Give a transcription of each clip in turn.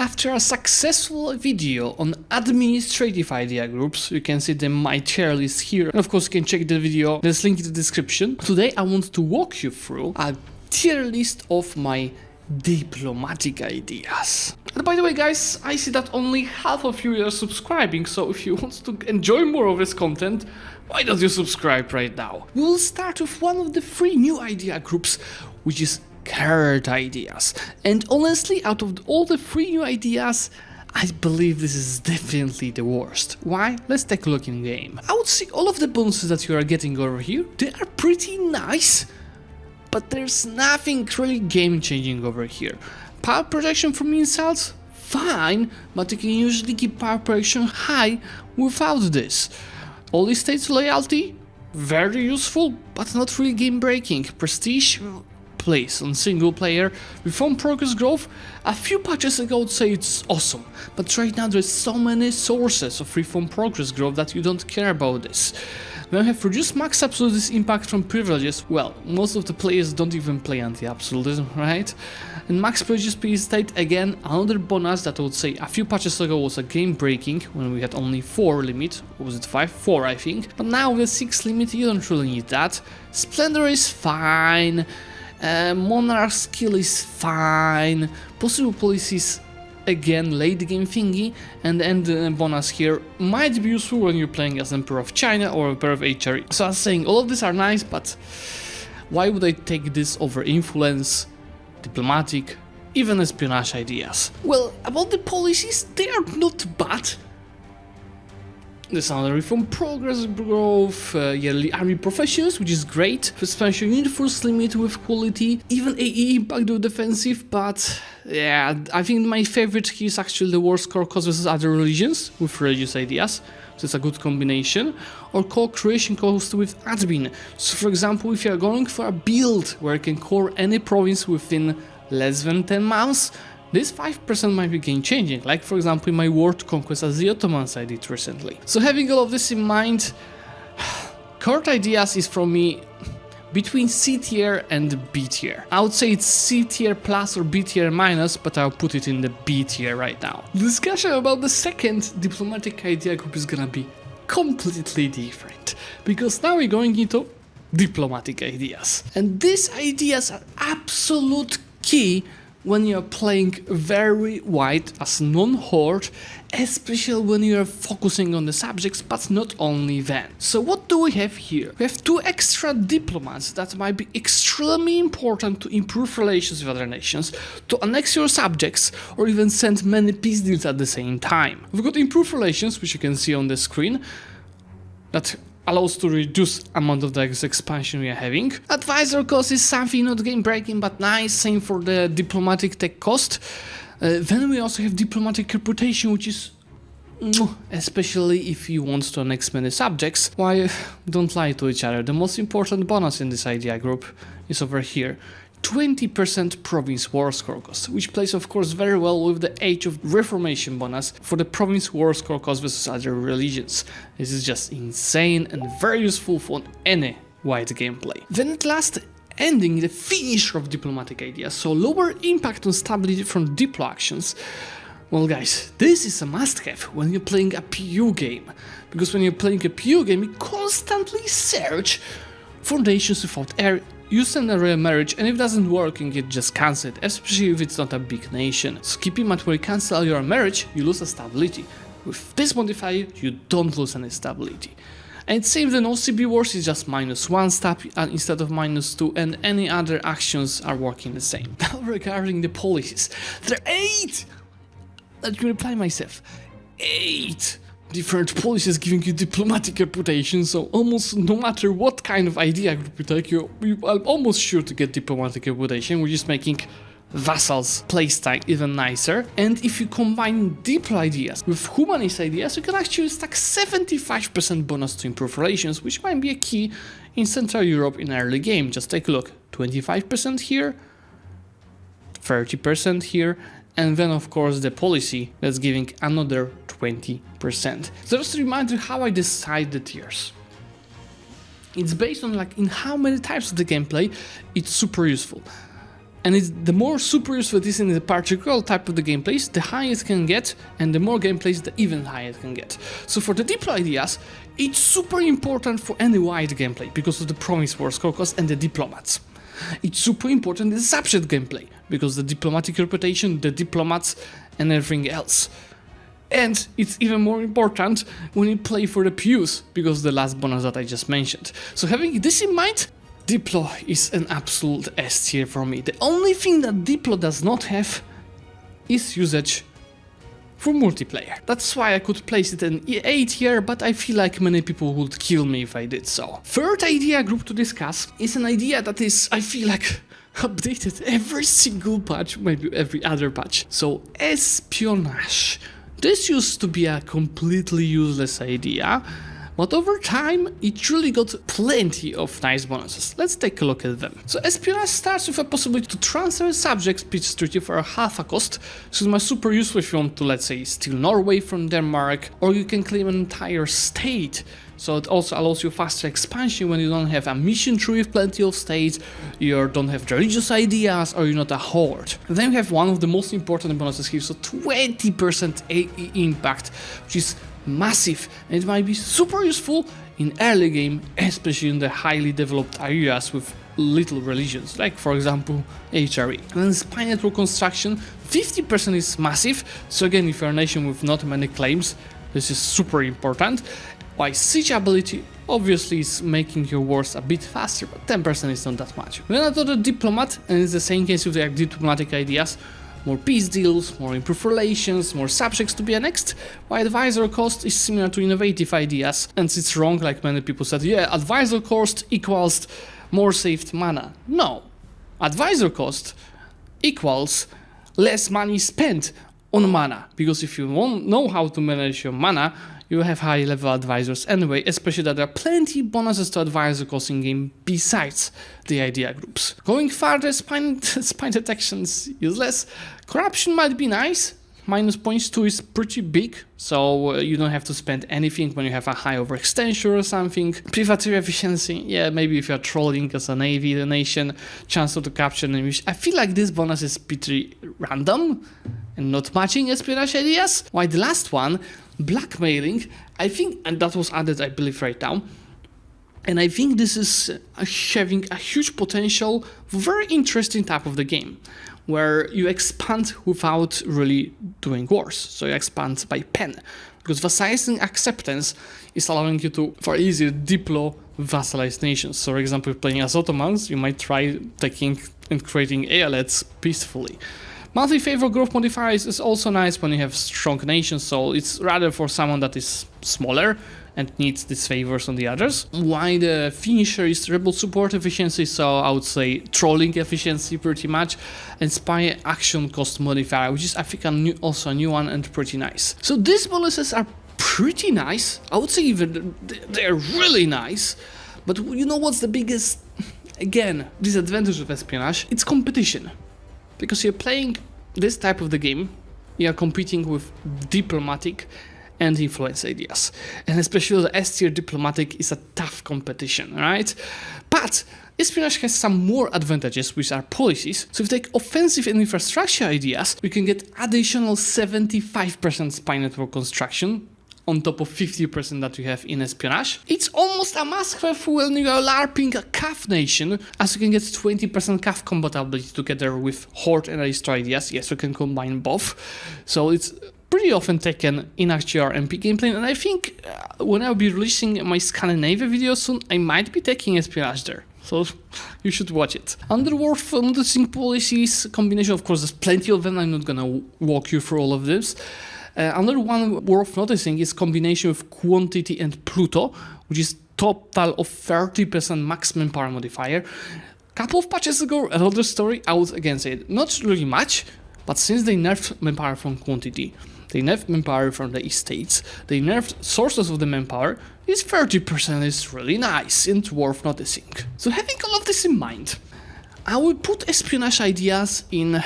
after a successful video on administrative idea groups, you can see the my tier list here, and of course you can check the video, there's a link in the description. Today I want to walk you through a tier list of my diplomatic ideas. And by the way guys, I see that only half of you are subscribing, so if you want to enjoy more of this content, why don't you subscribe right now? We will start with one of the 3 new idea groups, which is card ideas. And honestly, out of all the 3 new ideas, I believe this is definitely the worst. Why? Let's take a look in game. I would say all of the bonuses that you are getting over here, they are pretty nice, but there's nothing really game changing over here. Power protection from insults? Fine, but you can usually keep power protection high without this. All states loyalty? Very useful, but not really game breaking. Prestige? Place on single player. Reform progress growth? A few patches ago I would say it's awesome, but right now there's so many sources of reform progress growth that you don't care about this. When you have reduced max absolutist impact from privileges, well, most of the players don't even play anti-absolutism, right? And max privileges per state, again, another bonus that I would say a few patches ago was a game breaking, when we had only 4 limit, or was it 5? 4 I think, but now with 6 limit you don't really need that. Splendor is fine, Monarch skill is fine, possible policies, again, late game thingy, and the end bonus here might be useful when you're playing as Emperor of China or Emperor of HRE. So I was saying, all of these are nice, but why would I take this over influence, diplomatic, even espionage ideas? Well, about the policies, they are not bad. There's another reform progress growth, yearly army professions, which is great, suspension unit force limit with quality, even AE impact with defensive, but yeah, I think my favorite here is actually the war score cost versus other religions with religious ideas, so it's a good combination, or core creation cost with admin. So for example, if you are going for a build where you can core any province within less than 10 months, this 5% might be game changing, like for example in my world conquest as the Ottomans I did recently. So having all of this in mind, court ideas is from me between C tier and B tier. I would say it's C tier plus or B tier minus, but I'll put it in the B tier right now. The discussion about the second diplomatic idea group is gonna be completely different, because now we're going into diplomatic ideas. And these ideas are absolute key when you're playing very wide as non-horde, especially when you're focusing on the subjects, but not only then. So what do we have here? We have 2 extra diplomats that might be extremely important to improve relations with other nations, to annex your subjects, or even send many peace deals at the same time. We've got improved relations, which you can see on the screen, that allows to reduce amount of the expansion we are having. Advisor cost is something not game breaking but nice, same for the diplomatic tech cost. Then we also have diplomatic reputation, which is especially if you want to annex many subjects. Why, don't lie to each other, the most important bonus in this idea group is over here. 20% province war score cost, which plays of course very well with the Age of Reformation bonus for the province war score cost versus other religions. This is just insane and very useful for any wide gameplay. Then at last, ending the finisher of diplomatic ideas, so lower impact on stability from Diplo actions. Well guys, this is a must-have when you're playing a PU game, because when you're playing a PU game you constantly search for nations without air. You send a real marriage, and if it doesn't work, you can just cancel it, especially if it's not a big nation. So keep in mind, when you cancel your marriage, you lose a stability. With this modifier, you don't lose any stability. And same the OCB wars is just -1 stab instead of -2, and any other actions are working the same. Now regarding the policies, there are 8! Let me reply myself. 8! Different policies giving you diplomatic reputation, so almost no matter what kind of idea group you take, you are almost sure to get diplomatic reputation, which is making vassals playstyle even nicer. And if you combine Diplo ideas with humanist ideas, you can actually stack 75% bonus to improve relations, which might be a key in Central Europe in early game. Just take a look, 25% here, 30% here, and then of course the policy that's giving another 20%. So just a reminder how I decide the tiers. It's based on in how many types of the gameplay it's super useful. And it's the more super useful it is in the particular type of the gameplays, the higher it can get, and the more gameplays, the even higher it can get. So for the DIPLO ideas, it's super important for any wide gameplay because of the Promise Wars caucus and the diplomats. It's super important in the subject gameplay because the diplomatic reputation, the diplomats, and everything else. And it's even more important when you play for the PUs because the last bonus that I just mentioned. So having this in mind, DIPLO is an absolute S tier for me. The only thing that DIPLO does not have is usage for multiplayer. That's why I could place it in A tier, but I feel like many people would kill me if I did so. Third idea group to discuss is an idea that is, I feel like, updated every single patch, maybe every other patch. So Espionage. This used to be a completely useless idea, but over time it really got plenty of nice bonuses. Let's take a look at them. So Espionage starts with a possibility to transfer subjects peace treaty for a half a cost, so it's super useful if you want to, let's say, steal Norway from Denmark, or you can claim an entire state. So it also allows you faster expansion when you don't have a mission tree with plenty of states, you don't have religious ideas, or you're not a horde. And then you have one of the most important bonuses here, so 20% AE impact, which is massive, and it might be super useful in early game, especially in the highly developed areas with little religions, like for example HRE. And then spy network construction, 50% is massive, so again, if you're a nation with not many claims, this is super important. While siege ability obviously is making your wars a bit faster, but 10% is not that much. Then another diplomat, and it's the same case with the diplomatic ideas. More peace deals, more improved relations, more subjects to be annexed, while advisor cost is similar to innovative ideas, and it's wrong like many people said, yeah, advisor cost equals more saved mana. No, advisor cost equals less money spent on mana, because if you won't know how to manage your mana, you have high level advisors anyway, especially that there are plenty bonuses to advisor cost in game besides the idea groups. Going further, spine detection is useless. Corruption might be nice. Minus 0.2 is pretty big, so you don't have to spend anything when you have a high overextension or something. Privateer efficiency, yeah, maybe if you're trolling as a navy, the nation, chance to capture enemies. I feel like this bonus is pretty random and not matching espionage ideas. While the last one, blackmailing, I think, and that was added, I believe, right now. And I think this is having a huge potential, very interesting type of the game, where you expand without really doing wars. So you expand by pen, because vassalizing acceptance is allowing you to, for easier, DIPLO vassalized nations. So for example, if playing as Ottomans, you might try taking and creating eyalet peacefully. Monthly favor growth modifiers is also nice when you have strong nations, so it's rather for someone that is smaller and needs these favors on the others. While the finisher is rebel support efficiency, so I would say trolling efficiency pretty much, and spy action cost modifier, which is I think also a new one and pretty nice. So these bonuses are pretty nice. I would say even they're really nice, but you know what's the biggest, again, disadvantage of Espionage? It's competition. Because you're playing this type of the game, you're competing with diplomatic and influence ideas. And especially the S tier diplomatic is a tough competition, right? But Espionage has some more advantages, which are policies. So if you take offensive and infrastructure ideas, we can get additional 75% spy network construction, on top of 50% that you have in Espionage. It's almost a must-have when you are LARPing a CAF nation, as you can get 20% CAF compatibility together with Horde and Aristo ideas. Yes, you can combine both. So it's pretty often taken in actual MP gameplay, and I think when I'll be releasing my Scandinavia video soon, I might be taking Espionage there. So you should watch it. Underworld noticing policies, combination, of course, there's plenty of them. I'm not gonna walk you through all of this. Another one worth noticing is combination of quantity and Pluto, which is total of 30% maximum power modifier. Couple of patches ago, another story, I would again say it, not really much, but since they nerfed manpower from quantity, they nerfed manpower from the estates, they nerfed sources of the manpower, this 30% is really nice and worth noticing. So having all of this in mind, I will put espionage ideas in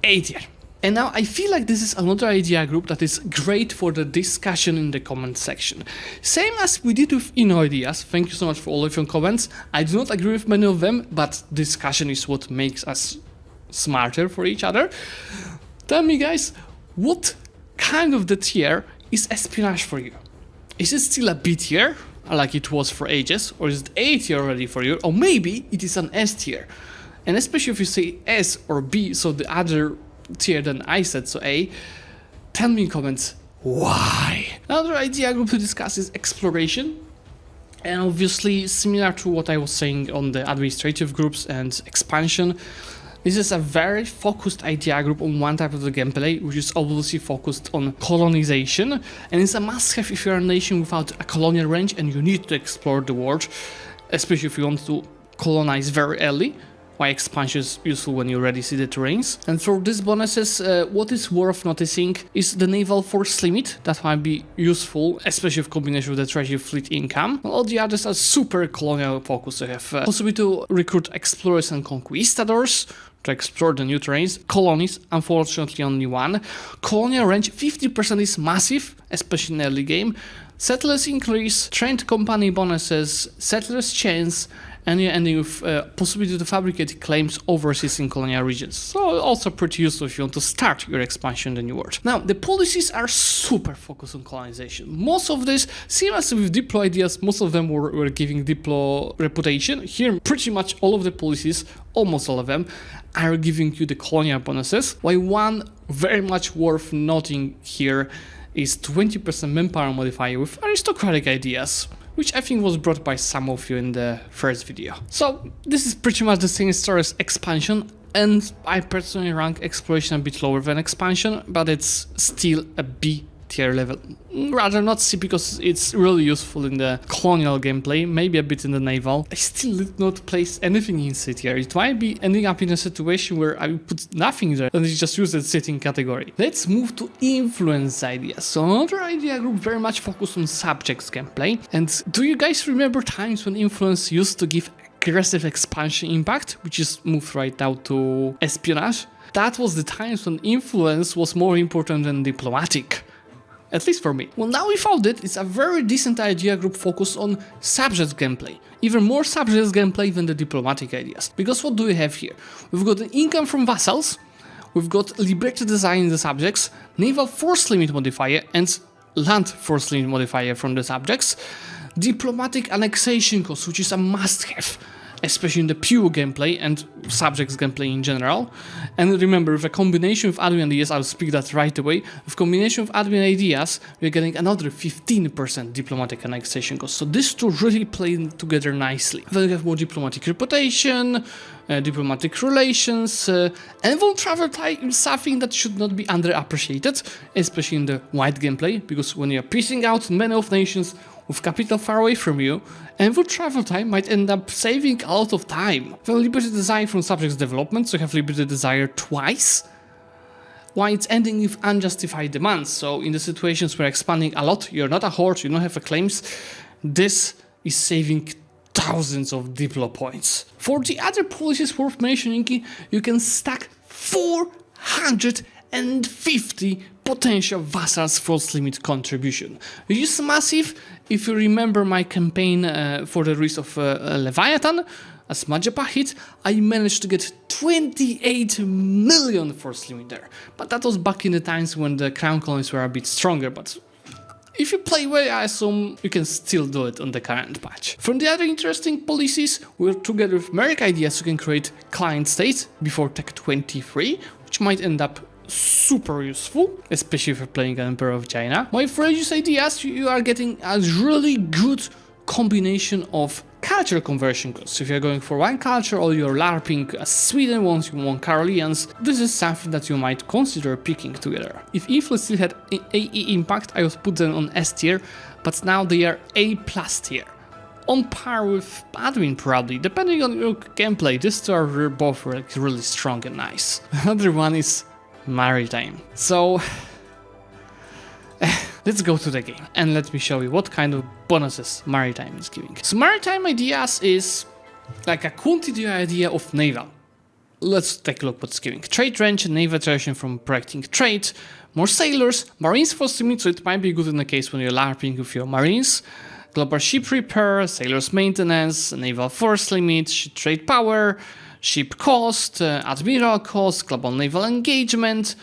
A tier. And now I feel like this is another idea group that is great for the discussion in the comment section. Same as we did with Inno ideas. Thank you so much for all of your comments. I do not agree with many of them, but discussion is what makes us smarter for each other. Tell me, guys, what kind of the tier is Espionage for you? Is it still a B tier, like it was for ages, or is it A tier already for you? Or maybe it is an S tier. And especially if you say S or B, so the other tier than I said, so A, tell me in comments why. Another idea group to discuss is exploration. And obviously, similar to what I was saying on the administrative groups and expansion, this is a very focused idea group on one type of the gameplay, which is obviously focused on colonization, and it's a must-have if you're a nation without a colonial range and you need to explore the world, especially if you want to colonize very early, why expansion is useful when you already see the terrains. And for these bonuses, what is worth noticing is the naval force limit. That might be useful, especially in combination with the treasure fleet income. All the others are super colonial focused. You have possibility to recruit explorers and conquistadors to explore the new terrains. Colonies, unfortunately only one. Colonial range, 50% is massive, especially in early game. Settlers increase, trained company bonuses, settlers chains, and you're ending with possibility to fabricate claims overseas in colonial regions. So also pretty useful if you want to start your expansion in the new world. Now, the policies are super focused on colonization. Most of this, same as with DIPLO ideas, most of them were giving DIPLO reputation. Here, pretty much all of the policies, almost all of them, are giving you the colonial bonuses. While one very much worth noting here is 20% manpower modifier with aristocratic ideas, which I think was brought by some of you in the first video. So this is pretty much the same story as expansion, and I personally rank exploration a bit lower than expansion, but it's still a B tier level. Rather not C, because it's really useful in the colonial gameplay, maybe a bit in the naval. I still did not place anything in C tier. It might be ending up in a situation where I put nothing there and it's just used as sitting category. Let's move to influence ideas. So another idea group very much focused on subjects gameplay. And do you guys remember times when influence used to give aggressive expansion impact, which is moved right now to espionage? That was the times when influence was more important than diplomatic. At least for me. Well, now we found it, it's a very decent idea group focused on subject gameplay. Even more subject gameplay than the diplomatic ideas. Because what do we have here? We've got the income from vassals, we've got liberty design in the subjects, naval force limit modifier, and land force limit modifier from the subjects, diplomatic annexation cost, which is a must-have, especially in the pure gameplay and subjects gameplay in general. And remember, with a combination of admin ideas, I'll speak that right away, with combination of admin ideas, we're getting another 15% diplomatic annexation cost. So these two really play together nicely. Then we have more diplomatic reputation, diplomatic relations, and von travel time is something that should not be underappreciated, especially in the white gameplay, because when you're piecing out many of nations with capital far away from you, and for travel time might end up saving a lot of time. Then liberty desire from subjects development, so you have liberty desire twice, while it's ending with unjustified demands. So in the situations where expanding a lot, you're not a horde, you don't have a claims, this is saving thousands of Diplo points. For the other policies worth mentioning, you can stack 450 potential vassals force limit contribution. Which is massive. If you remember my campaign for the release of Leviathan, as Majapa hit, I managed to get 28 million force limit there. But that was back in the times when the crown colonies were a bit stronger, but if you play well, I assume you can still do it on the current patch. From the other interesting policies, we're together with Merrick ideas, you can create client states before Tech 23, which might end up super useful, especially if you're playing an Emperor of China. While for religious ideas, you are getting a really good combination of culture conversion costs. So if you're going for one culture or you're LARPing as Sweden once you want Caroleans, this is something that you might consider picking together. If influence still had AE impact, I would put them on S tier, but now they are A+ tier. On par with admin probably, depending on your gameplay. These two are both really strong and nice. Another one is Maritime. So let's go to the game and let me show you what kind of bonuses Maritime is giving. So Maritime ideas is like a quantity idea of naval. let's take a look what's giving. Trade range and naval attraction from projecting trade, more sailors, marines force limit, so it might be good in the case when you're LARPing with your marines, global ship repair, sailors maintenance, naval force limit, trade power, ship cost, admiral cost, global naval engagement,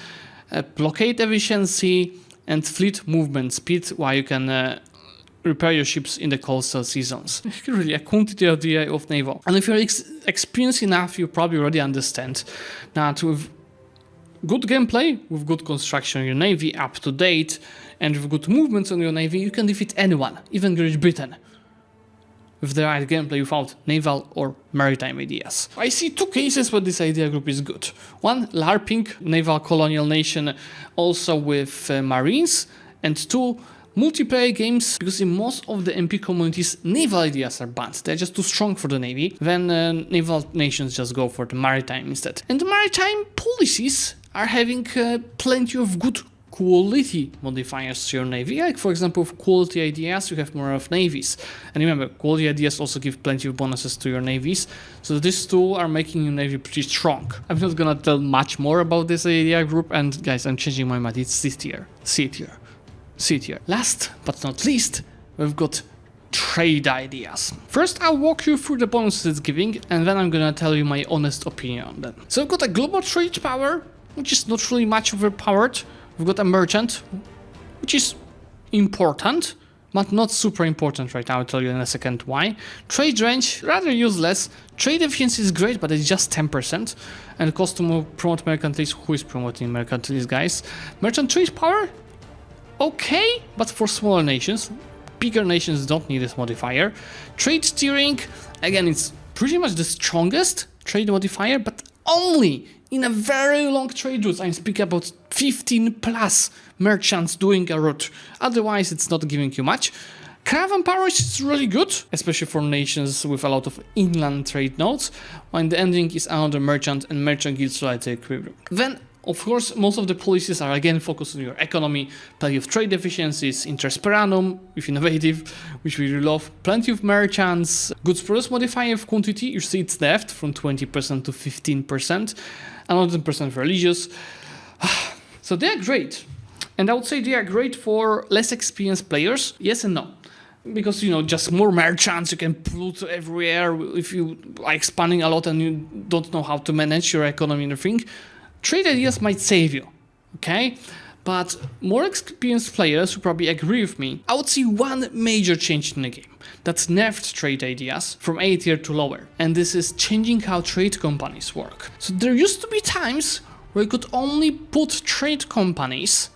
blockade efficiency, and fleet movement speed, while you can repair your ships in the coastal seasons. Really, a quantity of naval. And if you're experienced enough, you probably already understand that with good gameplay, with good construction on your navy, up to date, and with good movements on your navy, you can defeat anyone, even Great Britain, with the right gameplay without naval or maritime ideas. I see two cases where this idea group is good. One, LARPing, naval colonial nation, also with marines, and two, multiplayer games, because in most of the MP communities, naval ideas are banned. They're just too strong for the navy. Then naval nations just go for the maritime instead. And the maritime policies are having plenty of good quality modifiers to your navy. Like for example, with quality ideas, you have more of navies. And remember, quality ideas also give plenty of bonuses to your navies. So these two are making your navy pretty strong. I'm not gonna tell much more about this idea group. And guys, I'm changing my mind. It's C tier. C tier. C tier. Last but not least, we've got trade ideas. First, I'll walk you through the bonuses it's giving, and then I'm gonna tell you my honest opinion on them. So we've got a global trade power, which is not really much overpowered. We've got a merchant, which is important, but not super important right now. I'll tell you in a second why. Trade range, rather useless. Trade efficiency is great, but it's just 10%. And cost to promote mercantilism. Who is promoting mercantilism, guys? Merchant trade power? Okay, but for smaller nations. Bigger nations don't need this modifier. Trade steering, again, it's pretty much the strongest trade modifier, but only in a very long trade route. I'm speaking about 15 plus merchants doing a route. Otherwise, it's not giving you much. Caravan power is really good, especially for nations with a lot of inland trade nodes, when the ending is another merchant and merchant guilds right equilibrium. Then, of course, most of the policies are again focused on your economy, plenty of trade efficiencies, interest per annum, with innovative, which we really love, plenty of merchants, goods produced modifier of quantity, you see it's left from 20% to 15%, another 10% religious. So they're great. And I would say they are great for less experienced players, yes and no. Because, you know, just more merchants you can put everywhere if you are expanding a lot and you don't know how to manage your economy and everything. Trade ideas might save you, okay? But more experienced players who probably agree with me, I would see one major change in the game. That's nerfed trade ideas from A tier to lower. And this is changing how trade companies work. So there used to be times where you could only put trade companies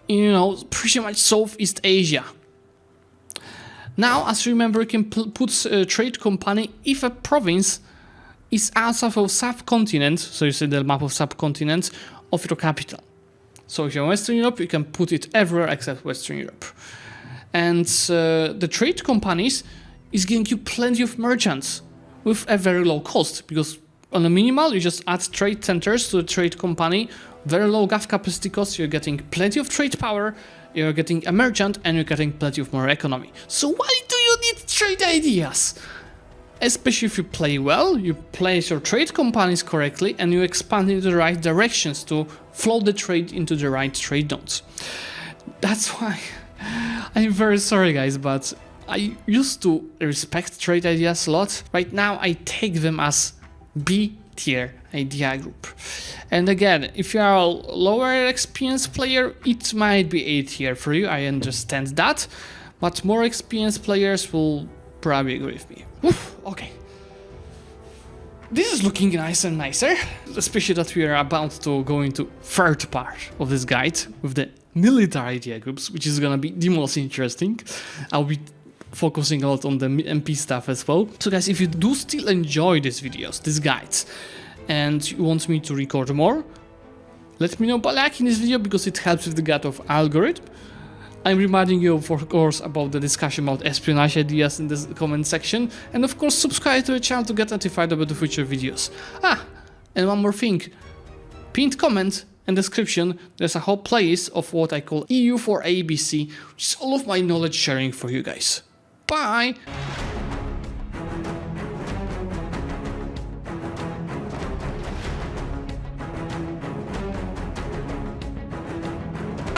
in, you know, pretty much Southeast Asia. Now, as you remember, you can put a trade company if a province is outside of subcontinent, so you see the map of subcontinent, of your capital. So if you're in Western Europe, you can put it everywhere except Western Europe. And the trade companies is giving you plenty of merchants with a very low cost, because on a minimal, you just add trade centers to the trade company, very low gov capacity cost, you're getting plenty of trade power, you're getting a merchant, and you're getting plenty of more economy. So why do you need trade ideas? Especially if you play well, you place your trade companies correctly, and you expand in the right directions to flow the trade into the right trade nodes. That's why I'm very sorry, guys, but I used to respect trade ideas a lot. Right now, I take them as B tier idea group. And again, if you are a lower experienced player, it might be A tier for you. I understand that, but more experienced players will probably agree with me. Okay. This is looking nicer and nicer, especially that we are about to go into third part of this guide with the military idea groups, which is gonna be the most interesting. I'll be focusing a lot on the MP stuff as well. So guys, if you do still enjoy these videos, these guides, and you want me to record more, let me know by liking this video, because it helps with the guide of algorithm. I'm reminding you, of course, about the discussion about espionage ideas in the comment section, and of course subscribe to the channel to get notified about the future videos. And one more thing, pinned comment and description, there's a whole playlist of what I call EU4 ABC, which is all of my knowledge sharing for you guys. Bye!